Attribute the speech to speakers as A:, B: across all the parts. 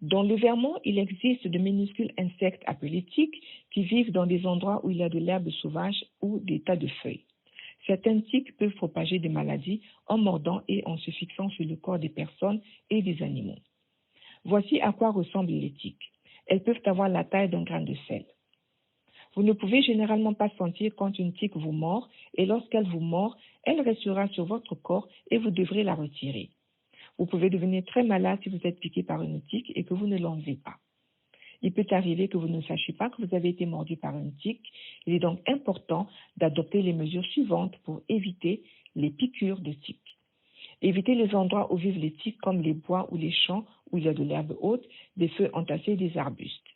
A: Dans le Vermont, il existe de minuscules insectes appelés tiques qui vivent dans des endroits où il y a de l'herbe sauvage ou des tas de feuilles. Certains tiques peuvent propager des maladies en mordant et en se fixant sur le corps des personnes et des animaux. Voici à quoi ressemblent les tiques. Elles peuvent avoir la taille d'un grain de sel. Vous ne pouvez généralement pas sentir quand une tique vous mord et lorsqu'elle vous mord, elle restera sur votre corps et vous devrez la retirer. Vous pouvez devenir très malade si vous êtes piqué par une tique et que vous ne l'enlevez pas. Il peut arriver que vous ne sachiez pas que vous avez été mordu par une tique. Il est donc important d'adopter les mesures suivantes pour éviter les piqûres de tiques. Évitez les endroits où vivent les tiques comme les bois ou les champs où il y a de l'herbe haute, des feuilles entassées et des arbustes.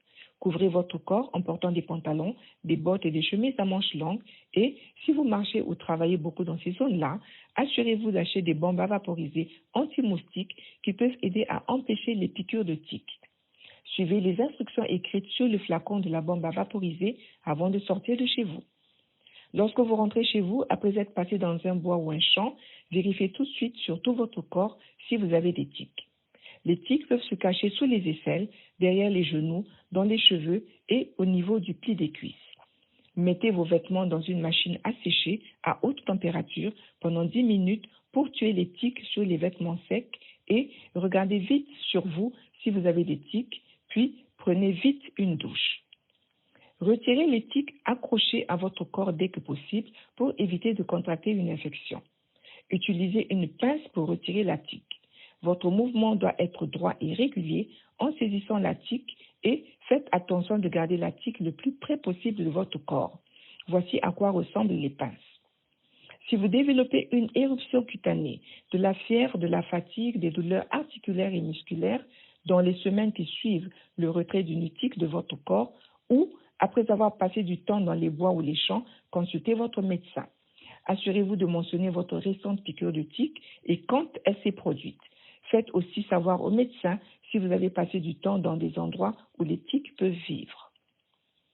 A: Couvrez votre corps en portant des pantalons, des bottes et des chemises à manches longues et si vous marchez ou travaillez beaucoup dans ces zones-là, assurez-vous d'acheter des bombes à vaporiser anti-moustiques qui peuvent aider à empêcher les piqûres de tiques. Suivez les instructions écrites sur le flacon de la bombe à vaporiser avant de sortir de chez vous. Lorsque vous rentrez chez vous, après être passé dans un bois ou un champ, vérifiez tout de suite sur tout votre corps si vous avez des tiques. Les tiques peuvent se cacher sous les aisselles, derrière les genoux, dans les cheveux et au niveau du pli des cuisses. Mettez vos vêtements dans une machine à sécher à haute température pendant 10 minutes pour tuer les tiques sur les vêtements secs et regardez vite sur vous si vous avez des tiques, puis prenez vite une douche. Retirez les tiques accrochées à votre corps dès que possible pour éviter de contracter une infection. Utilisez une pince pour retirer la tique. Votre mouvement doit être droit et régulier en saisissant la tique et faites attention de garder la tique le plus près possible de votre corps. Voici à quoi ressemblent les pinces. Si vous développez une éruption cutanée, de la fièvre, de la fatigue, des douleurs articulaires et musculaires dans les semaines qui suivent le retrait d'une tique de votre corps ou après avoir passé du temps dans les bois ou les champs, consultez votre médecin. Assurez-vous de mentionner votre récente piqûre de tique et quand elle s'est produite. Faites aussi savoir au médecin si vous avez passé du temps dans des endroits où les tiques peuvent vivre.